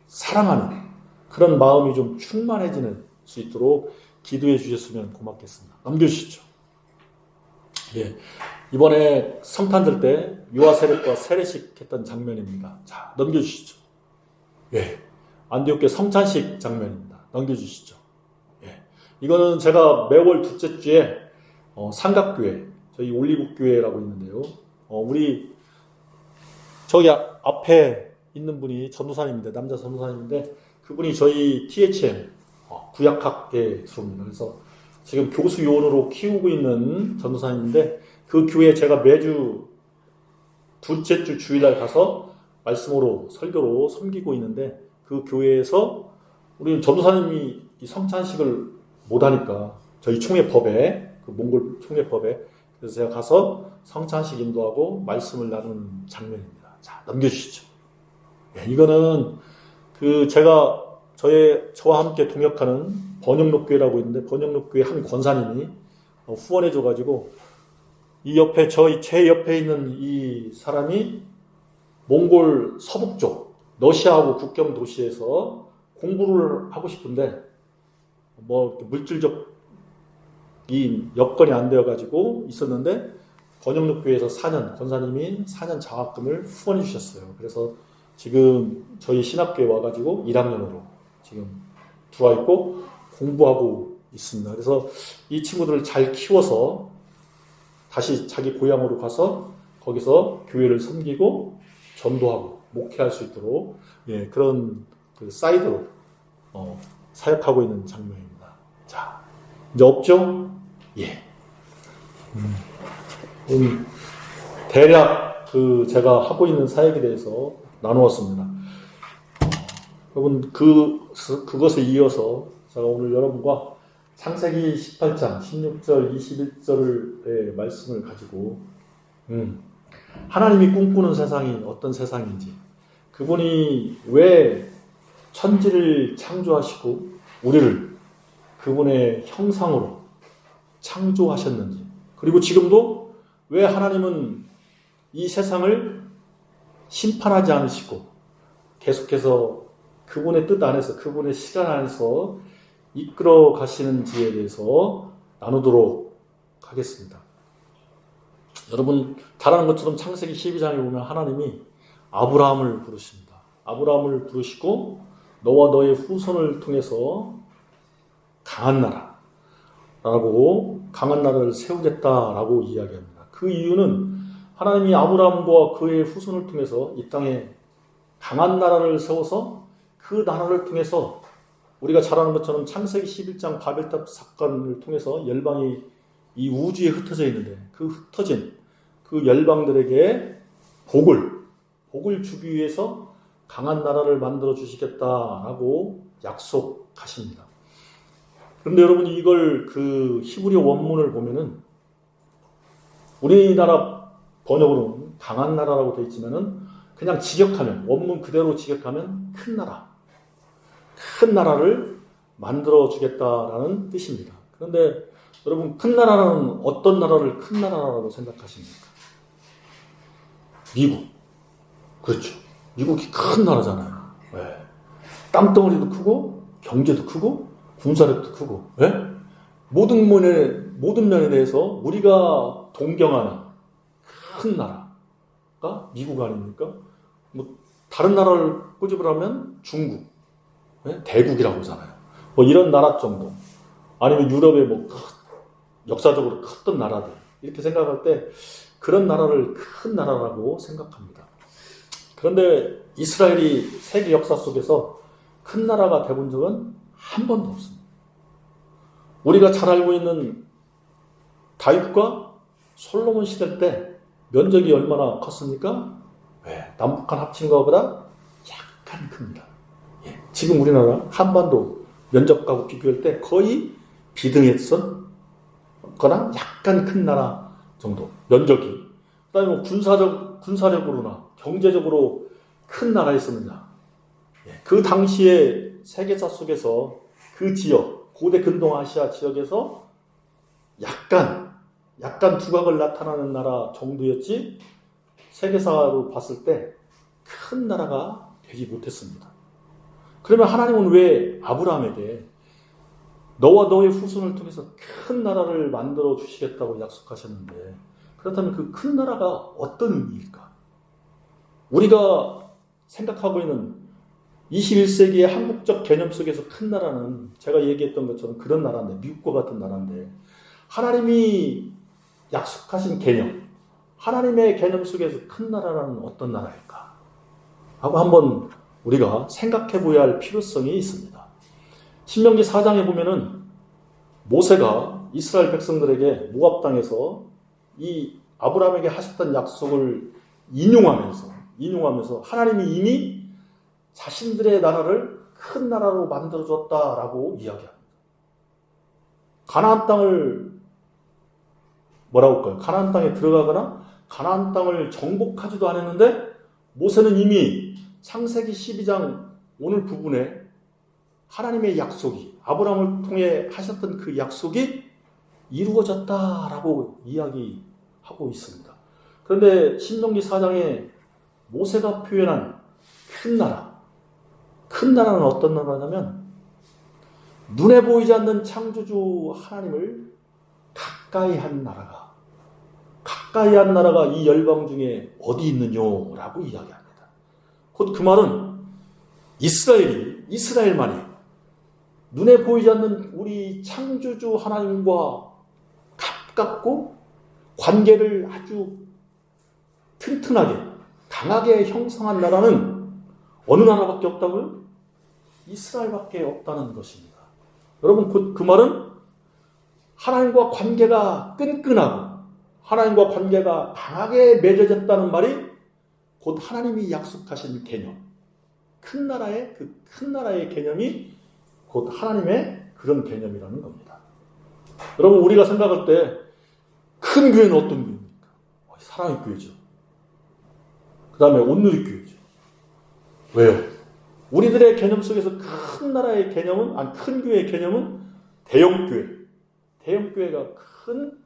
Speaker 2: 사랑하는 그런 마음이 좀 충만해지는 수 있도록 기도해 주셨으면 고맙겠습니다. 넘겨주시죠. 예, 이번에 성탄절 때 유아 세례과 세례식 했던 장면입니다. 자, 넘겨주시죠. 예, 안디옥교 성찬식 장면입니다. 넘겨주시죠. 예, 이거는 제가 매월 둘째 주에 삼각교회, 저희 올리브교회라고 있는데요. 우리 저기 앞에 있는 분이 전도사님인데, 남자 전도사님인데, 그분이 저희 THM 구약학계 수업입니다. 그래서 지금 교수 요원으로 키우고 있는 전도사님인데, 그 교회에 제가 매주 둘째 주 주일날 가서 말씀으로 설교로 섬기고 있는데, 그 교회에서 우리 전도사님이 이 성찬식을 못하니까 저희 총회법에, 그 몽골 총회법에, 그래서 제가 가서 성찬식 인도하고 말씀을 나누는 장면입니다. 자, 넘겨주시죠. 예, 이거는 제가 저와 함께 동역하는 번영록교회라고 있는데, 번영록교회 한 권사님이 후원해줘가지고, 이 옆에, 제 옆에 있는 이 사람이 몽골 서북쪽, 러시아하고 국경 도시에서 공부를 하고 싶은데, 물질적 이 여건이 안 되어가지고 있었는데, 번영록교회에서 4년, 권사님이 4년 장학금을 후원해 주셨어요. 그래서 지금 저희 신학교에 와가지고 1학년으로 지금 들어와 있고 공부하고 있습니다. 그래서 이 친구들을 잘 키워서 다시 자기 고향으로 가서 거기서 교회를 섬기고 전도하고 목회할 수 있도록, 예, 그런 그 사이드로 사역하고 있는 장면입니다. 자, 이제 없죠? 예. 대략 제가 하고 있는 사역에 대해서 나누었습니다. 여러분, 그것에 이어서 제가 오늘 여러분과 창세기 18장 16절 21절의 말씀을 가지고 하나님이 꿈꾸는 세상이 어떤 세상인지, 그분이 왜 천지를 창조하시고 우리를 그분의 형상으로 창조하셨는지, 그리고 지금도 왜 하나님은 이 세상을 심판하지 않으시고 계속해서 그분의 뜻 안에서, 그분의 시간 안에서 이끌어 가시는지에 대해서 나누도록 하겠습니다. 여러분 잘 아는 것처럼 창세기 12장에 보면 하나님이 아브라함을 부르십니다. 아브라함을 부르시고 너와 너의 후손을 통해서 강한 나라를 세우겠다라고 이야기합니다. 그 이유는 하나님이 아브라함과 그의 후손을 통해서 이 땅에 강한 나라를 세워서 그 나라를 통해서 우리가 잘 아는 것처럼 창세기 11장 바벨탑 사건을 통해서 열방이 이 우주에 흩어져 있는데, 그 흩어진 그 열방들에게 복을 주기 위해서 강한 나라를 만들어 주시겠다라고 약속하십니다. 그런데 여러분, 이걸 그 히브리어 원문을 보면은 우리나라 번역으로는 강한 나라라고 되어 있지만은 그냥 직역하면, 원문 그대로 직역하면 큰 나라를 만들어 주겠다라는 뜻입니다. 그런데 여러분, 큰 나라는 어떤 나라를 큰 나라라고 생각하십니까? 미국. 그렇죠. 미국이 큰 나라잖아요. 네. 땅덩어리도 크고 경제도 크고 군사력도 크고, 네? 모든 면에 대해서 우리가 동경하는 큰 나라가 미국 아닙니까? 다른 나라를 꼬집으라면 중국, 네? 대국이라고 하잖아요. 이런 나라 정도. 아니면 유럽의 역사적으로 컸던 나라들, 이렇게 생각할 때 그런 나라를 큰 나라라고 생각합니다. 그런데 이스라엘이 세계 역사 속에서 큰 나라가 돼본 적은 한 번도 없습니다. 우리가 잘 알고 있는 다윗과 솔로몬 시대 때 면적이 얼마나 컸습니까? 네, 남북한 합친 것보다 약간 큽니다. 예, 지금 우리나라 한반도 면적하고 비교할 때 거의 비등했던 거나 약간 큰 나라 정도 면적이. 그다음에 군사력으로나 경제적으로 큰 나라였었느냐? 예, 그 당시에 세계사 속에서 그 지역, 고대 근동아시아 지역에서 약간 두각을 나타나는 나라 정도였지 세계사로 봤을 때 큰 나라가 되지 못했습니다. 그러면 하나님은 왜 아브라함에게 너와 너의 후손을 통해서 큰 나라를 만들어 주시겠다고 약속하셨는데, 그렇다면 그 큰 나라가 어떤 의미일까? 우리가 생각하고 있는 21세기의 한국적 개념 속에서 큰 나라는 제가 얘기했던 것처럼 그런 나라인데, 미국과 같은 나라인데, 하나님이 약속하신 개념, 하나님의 개념 속에서 큰 나라는 어떤 나라일까? 하고 한번 우리가 생각해 보아야 할 필요성이 있습니다. 신명기 4장에 보면은 모세가 이스라엘 백성들에게 모압 땅에서 이 아브라함에게 하셨던 약속을 인용하면서 하나님이 이미 자신들의 나라를 큰 나라로 만들어줬다라고 이야기합니다. 가나안 땅을 뭐라고 할까요? 가나안 땅에 들어가거나 가나안 땅을 정복하지도 않았는데 모세는 이미 창세기 12장 오늘 부분에 하나님의 약속이, 아브라함을 통해 하셨던 그 약속이 이루어졌다라고 이야기하고 있습니다. 그런데 신명기 4장에 모세가 표현한 큰 나라는 어떤 나라냐면 눈에 보이지 않는 창조주 하나님을 가까이 한 나라가 이 열방 중에 어디 있느냐라고 이야기합니다. 곧 그 말은 이스라엘만이 눈에 보이지 않는 우리 창조주 하나님과 가깝고 관계를 아주 튼튼하게 강하게 형성한 나라는 어느 나라밖에 없다고요? 이스라엘밖에 없다는 것입니다. 여러분, 곧 그 말은 하나님과 관계가 끈끈하고 하나님과 관계가 강하게 맺어졌다는 말이 곧 하나님이 약속하신 개념, 큰 나라의 개념이 곧 하나님의 그런 개념이라는 겁니다. 여러분, 우리가 생각할 때 큰 교회는 어떤 교회입니까? 사랑의 교회죠. 그 다음에 온누리 교회죠. 왜요? 우리들의 개념 속에서 큰 나라의 개념은, 큰 교회의 개념은 대형교회. 대형교회가 큰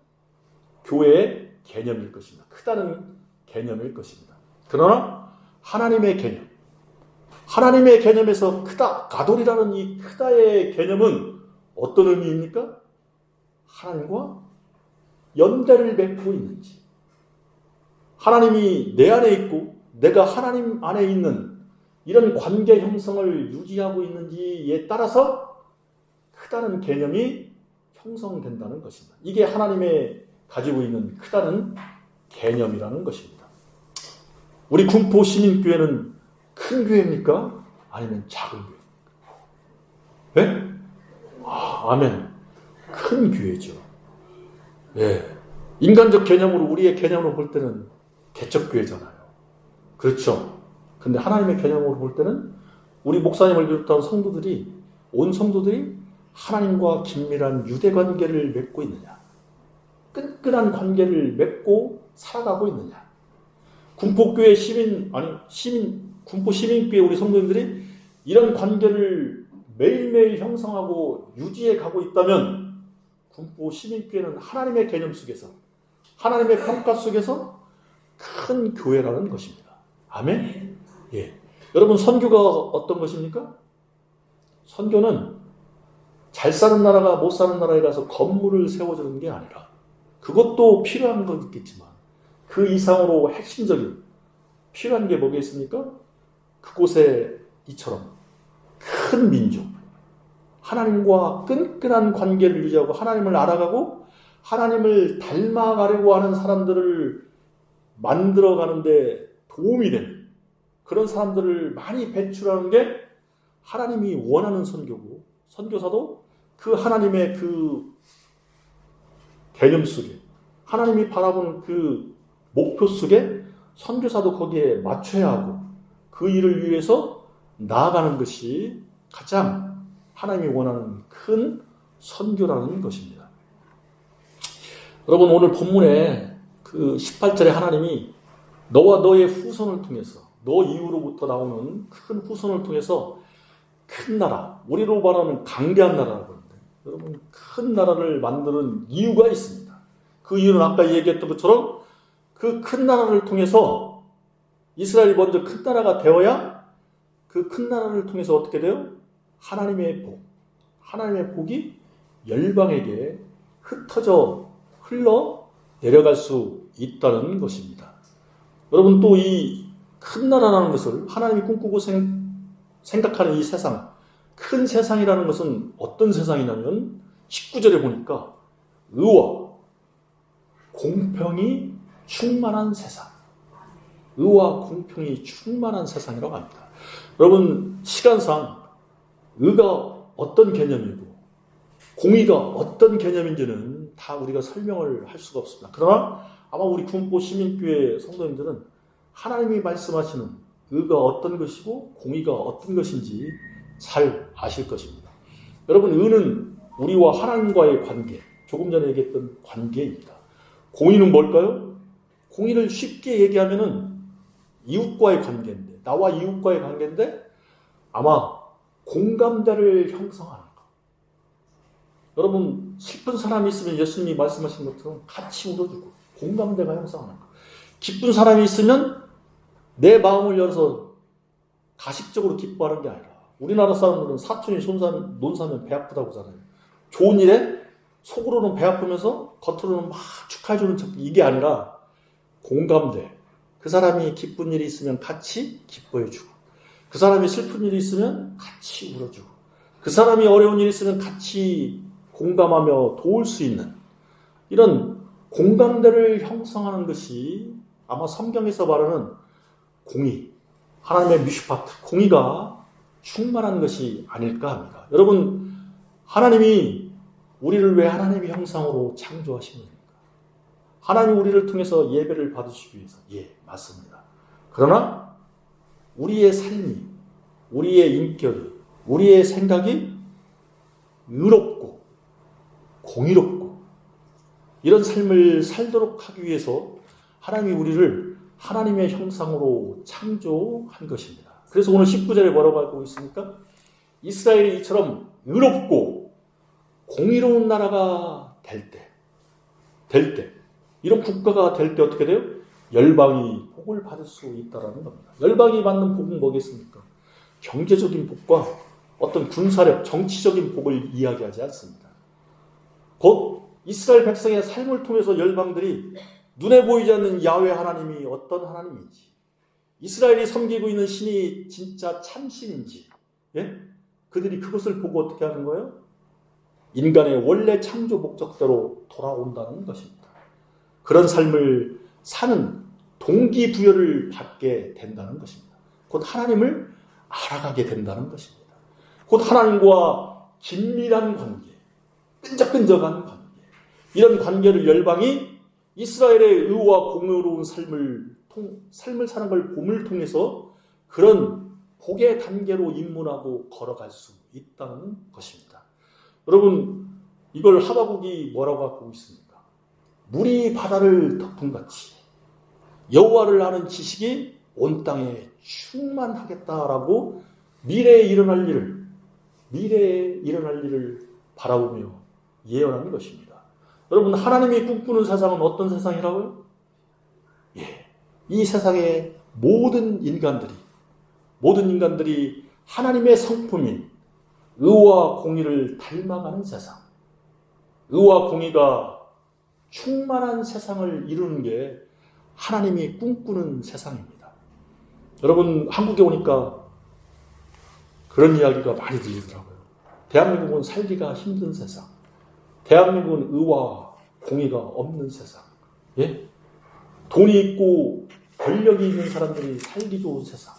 Speaker 2: 교회의 개념일 것입니다. 크다는 개념일 것입니다. 그러나 하나님의 개념에서 크다, 가돌이라는 이 크다의 개념은 어떤 의미입니까? 하나님과 연대를 맺고 있는지, 하나님이 내 안에 있고 내가 하나님 안에 있는 이런 관계 형성을 유지하고 있는지에 따라서 크다는 개념이 형성된다는 것입니다. 이게 하나님의 가지고 있는 크다는 개념이라는 것입니다. 우리 군포 시민교회는 큰 교회입니까? 아니면 작은 교회입니까? 네? 아멘. 큰 교회죠. 네. 인간적 개념으로, 우리의 개념으로 볼 때는 개척교회잖아요. 그렇죠. 근데 하나님의 개념으로 볼 때는 우리 목사님을 비롯한 온 성도들이 하나님과 긴밀한 유대 관계를 맺고 있느냐, 끈끈한 관계를 맺고 살아가고 있느냐. 군포 시민교회 우리 성도님들이 이런 관계를 매일매일 형성하고 유지해 가고 있다면 군포 시민교회는 하나님의 개념 속에서, 하나님의 평가 속에서 큰 교회라는 것입니다. 아멘? 예. 여러분, 선교가 어떤 것입니까? 선교는 잘 사는 나라가 못 사는 나라에 가서 건물을 세워주는 게 아니라, 그것도 필요한 건 있겠지만 그 이상으로 핵심적인 필요한 게 뭐겠습니까? 그곳에 이처럼 큰 민족, 하나님과 끈끈한 관계를 유지하고 하나님을 알아가고 하나님을 닮아가려고 하는 사람들을 만들어가는데 도움이 되는 그런 사람들을 많이 배출하는 게 하나님이 원하는 선교고, 선교사도 그 하나님의 그 개념 속에, 하나님이 바라보는 그 목표 속에 선교사도 거기에 맞춰야 하고 그 일을 위해서 나아가는 것이 가장 하나님이 원하는 큰 선교라는 것입니다. 여러분, 오늘 본문에 그 18절에 하나님이 너와 너의 후손을 통해서, 너 이후로부터 나오는 큰 후손을 통해서 큰 나라, 우리로 말하면 강대한 나라라고 하는데 여러분 큰 나라를 만드는 이유가 있습니다. 그 이유는 아까 얘기했던 것처럼 그 큰 나라를 통해서 이스라엘이 먼저 큰 나라가 되어야 그 큰 나라를 통해서 어떻게 돼요? 하나님의 복, 하나님의 복이 열방에게 흩어져 흘러 내려갈 수 있다는 것입니다. 여러분 또 이 큰 나라라는 것을 하나님이 꿈꾸고 생각하는 이 세상, 큰 세상이라는 것은 어떤 세상이냐면 19절에 보니까 의와 공평이 충만한 세상, 의와 공평이 충만한 세상이라고 합니다. 여러분 시간상 의가 어떤 개념이고 공의가 어떤 개념인지는 다 우리가 설명을 할 수가 없습니다. 그러나 아마 우리 군포 시민교회 성도님들은 하나님이 말씀하시는 의가 어떤 것이고 공의가 어떤 것인지 잘 아실 것입니다. 여러분 의는 우리와 하나님과의 관계, 조금 전에 얘기했던 관계입니다. 공의는 뭘까요? 공의를 쉽게 얘기하면은 이웃과의 관계인데, 나와 이웃과의 관계인데 아마 공감대를 형성하는 것. 여러분 슬픈 사람이 있으면 예수님이 말씀하신 것처럼 같이 울어주고 공감대가 형성하는 것. 기쁜 사람이 있으면 내 마음을 열어서 가식적으로 기뻐하는 게 아니라 우리나라 사람들은 사촌이 논 사면 배 아프다고 하잖아요. 좋은 일에 속으로는 배 아프면서 겉으로는 막 축하해주는 척, 이게 아니라 공감대. 그 사람이 기쁜 일이 있으면 같이 기뻐해주고 그 사람이 슬픈 일이 있으면 같이 울어주고 그 사람이 어려운 일이 있으면 같이 공감하며 도울 수 있는 이런 공감대를 형성하는 것이 아마 성경에서 말하는 공의, 하나님의 미슈파트, 공의가 충만한 것이 아닐까 합니다. 여러분 하나님이 우리를 왜 하나님의 형상으로 창조하신 겁니까? 하나님 우리를 통해서 예배를 받으시기 위해서. 예, 맞습니다. 그러나 우리의 삶이, 우리의 인격이, 우리의 생각이 의롭고 공의롭고 이런 삶을 살도록 하기 위해서 하나님이 우리를 하나님의 형상으로 창조한 것입니다. 그래서 오늘 19절에 뭐라고 하고 있습니까? 이스라엘이 이처럼 의롭고 공의로운 나라가 될 때, 이런 국가가 될 때 어떻게 돼요? 열방이 복을 받을 수 있다는 겁니다. 열방이 받는 복은 뭐겠습니까? 경제적인 복과 어떤 군사력, 정치적인 복을 이야기하지 않습니다. 곧 이스라엘 백성의 삶을 통해서 열방들이 눈에 보이지 않는 야훼 하나님이 어떤 하나님인지, 이스라엘이 섬기고 있는 신이 진짜 참신인지, 예? 그들이 그것을 보고 어떻게 하는 거예요? 인간의 원래 창조 목적대로 돌아온다는 것입니다. 그런 삶을 사는 동기부여를 받게 된다는 것입니다. 곧 하나님을 알아가게 된다는 것입니다. 곧 하나님과 긴밀한 관계, 끈적끈적한 관계, 이런 관계를 열방이 이스라엘의 의와 공의로운 삶을 사는 걸 봄을 통해서 그런 복의 단계로 입문하고 걸어갈 수 있다는 것입니다. 여러분 이걸 하박국이 뭐라고 하고 있습니까? 물이 바다를 덮음같이 여호와를 아는 지식이 온 땅에 충만하겠다라고 미래에 일어날 일을 바라보며 예언하는 것입니다. 여러분 하나님이 꿈꾸는 세상은 어떤 세상이라고요? 예, 이 세상의 모든 인간들이 하나님의 성품인 의와 공의를 닮아가는 세상, 의와 공의가 충만한 세상을 이루는 게 하나님이 꿈꾸는 세상입니다. 여러분 한국에 오니까 그런 이야기가 많이 들리더라고요. 대한민국은 살기가 힘든 세상, 대한민국은 의와 공의가 없는 세상, 예? 돈이 있고 권력이 있는 사람들이 살기 좋은 세상,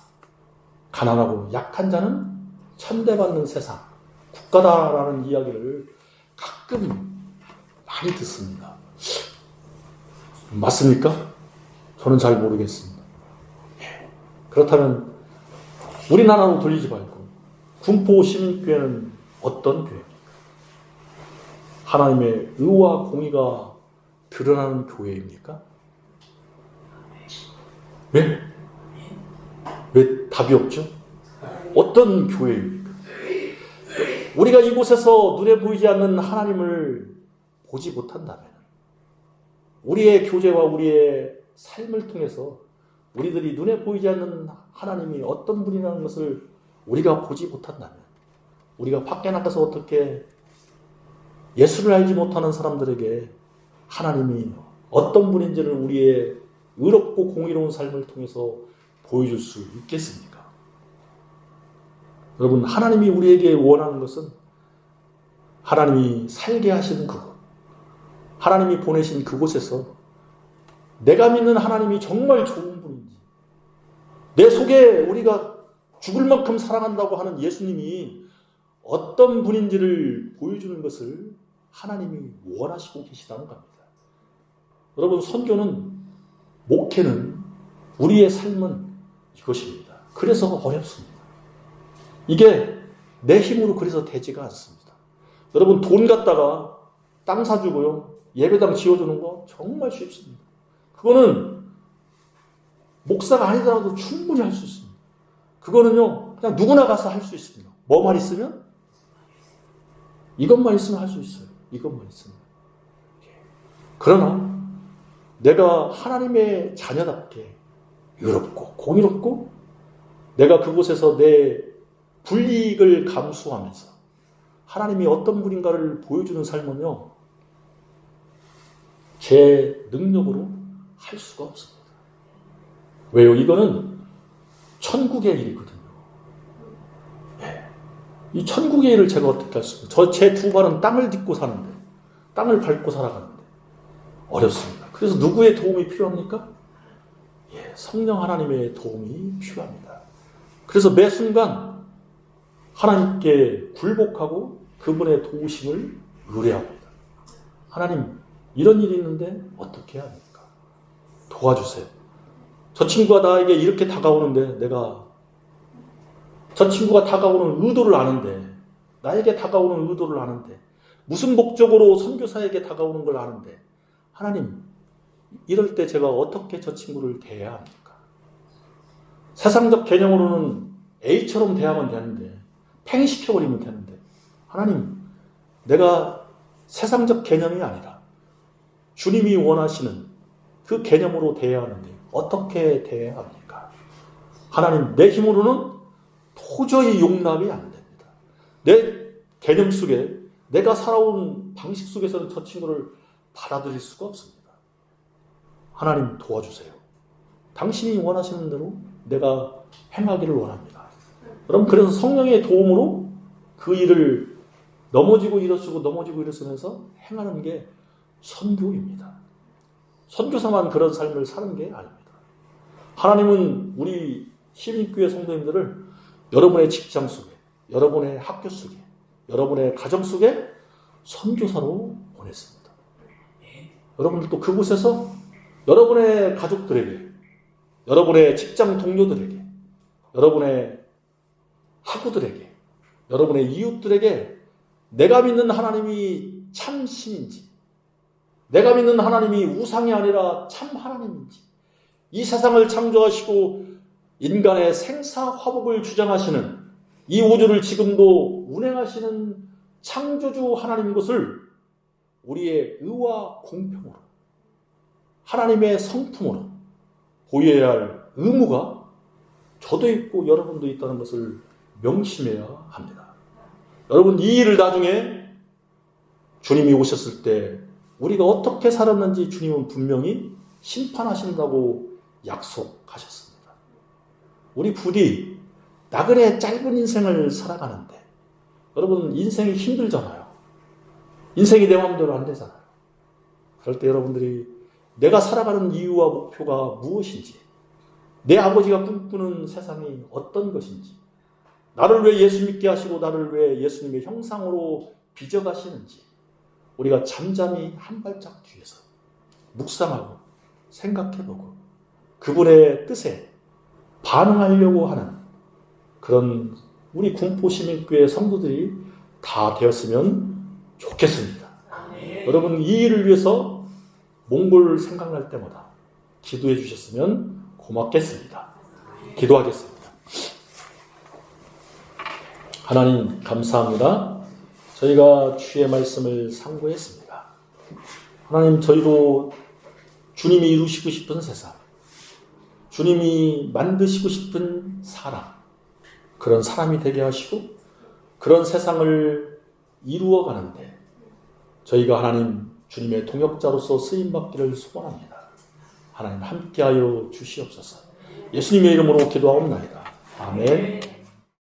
Speaker 2: 가난하고 약한 자는 천대받는 세상, 국가다라는 이야기를 가끔 많이 듣습니다. 맞습니까? 저는 잘 모르겠습니다. 예. 그렇다면 우리나라로 돌리지 말고 군포 시민교회는 어떤 교회입니까? 하나님의 의와 공의가 드러나는 교회입니까? 왜? 왜 답이 없죠? 어떤 교회입니까? 우리가 이곳에서 눈에 보이지 않는 하나님을 보지 못한다면 우리의 교제와 우리의 삶을 통해서 우리들이 눈에 보이지 않는 하나님이 어떤 분이라는 것을 우리가 보지 못한다면 우리가 밖에 나가서 어떻게 예수를 알지 못하는 사람들에게 하나님이 어떤 분인지를 우리의 의롭고 공의로운 삶을 통해서 보여줄 수 있겠습니까? 여러분, 하나님이 우리에게 원하는 것은 하나님이 살게 하시는 그곳, 하나님이 보내신 그곳에서 내가 믿는 하나님이 정말 좋은 분인지, 내 속에 우리가 죽을 만큼 사랑한다고 하는 예수님이 어떤 분인지를 보여주는 것을 하나님이 원하시고 계시다는 겁니다. 여러분, 선교는, 목회는, 우리의 삶은 이것입니다. 그래서 어렵습니다. 이게 내 힘으로 그래서 되지가 않습니다. 여러분, 돈 갖다가 땅 사주고요, 예배당 지어주는 거 정말 쉽습니다. 그거는 목사가 아니더라도 충분히 할 수 있습니다. 그거는요, 그냥 누구나 가서 할 수 있습니다. 뭐만 있으면? 이것만 있으면 할 수 있어요. 이것만 있으면. 그러나 내가 하나님의 자녀답게 의롭고 공의롭고 내가 그곳에서 내 불이익을 감수하면서 하나님이 어떤 분인가를 보여주는 삶은요, 제 능력으로 할 수가 없습니다. 왜요? 이거는 천국의 일이거든요. 네. 이 천국의 일을 제가 어떻게 할 수 있어요? 제 두 발은 땅을 딛고 사는데, 땅을 밟고 살아가는데 어렵습니다. 그래서 누구의 도움이 필요합니까? 성령 하나님의 도움이 필요합니다. 그래서 매 순간 하나님께 굴복하고 그분의 도우심을 의뢰합니다. 하나님, 이런 일이 있는데 어떻게 해야 합니까? 도와주세요. 저 친구가 나에게 이렇게 다가오는데 내가 저 친구가 다가오는 의도를 아는데, 나에게 다가오는 의도를 아는데, 무슨 목적으로 선교사에게 다가오는 걸 아는데, 하나님, 이럴 때 제가 어떻게 저 친구를 대해야 합니까? 세상적 개념으로는 A처럼 대하면 되는데, 팽시켜버리면 되는데, 하나님, 내가 세상적 개념이 아니라 주님이 원하시는 그 개념으로 대해야 하는데 어떻게 대해야 합니까? 하나님, 내 힘으로는 도저히 용납이 안 됩니다. 내 개념 속에, 내가 살아온 방식 속에서는 저 친구를 받아들일 수가 없습니다. 하나님, 도와주세요. 당신이 원하시는 대로 내가 행하기를 원합니다. 그럼 그래서 성령의 도움으로 그 일을 넘어지고 일어서고 넘어지고 일어서면서 행하는 게 선교입니다. 선교사만 그런 삶을 사는 게 아닙니다. 하나님은 우리 시민교회 성도님들을 여러분의 직장 속에, 여러분의 학교 속에, 여러분의 가정 속에 선교사로 보냈습니다. 여러분들도 그곳에서 여러분의 가족들에게, 여러분의 직장 동료들에게, 여러분의 학우들에게, 여러분의 이웃들에게 내가 믿는 하나님이 참 신인지, 내가 믿는 하나님이 우상이 아니라 참 하나님인지, 이 세상을 창조하시고 인간의 생사화복을 주장하시는, 이 우주를 지금도 운행하시는 창조주 하나님인 것을 우리의 의와 공평으로, 하나님의 성품으로 보여야 할 의무가 저도 있고 여러분도 있다는 것을 명심해야 합니다. 여러분, 이 일을 나중에 주님이 오셨을 때 우리가 어떻게 살았는지 주님은 분명히 심판하신다고 약속하셨습니다. 우리 부디 나그네 짧은 인생을 살아가는데, 여러분, 인생이 힘들잖아요. 인생이 내 마음대로 안 되잖아요. 그럴 때 여러분들이 내가 살아가는 이유와 목표가 무엇인지, 내 아버지가 꿈꾸는 세상이 어떤 것인지, 나를 왜 예수 믿게 하시고 나를 왜 예수님의 형상으로 빚어가시는지 우리가 잠잠히 한 발짝 뒤에서 묵상하고 생각해보고 그분의 뜻에 반응하려고 하는 그런 우리 군포시민교회 성도들이 다 되었으면 좋겠습니다. 여러분, 이 일을 위해서 몽골 생각날 때마다 기도해 주셨으면 고맙겠습니다. 기도하겠습니다. 하나님, 감사합니다. 저희가 주의 말씀을 상고했습니다. 하나님, 저희도 주님이 이루시고 싶은 세상, 주님이 만드시고 싶은 사람, 그런 사람이 되게 하시고 그런 세상을 이루어 가는데 저희가 하나님 주님의 동역자로서 쓰임받기를 소원합니다. 하나님 함께하여 주시옵소서. 예수님의 이름으로 기도하옵나이다. 아멘.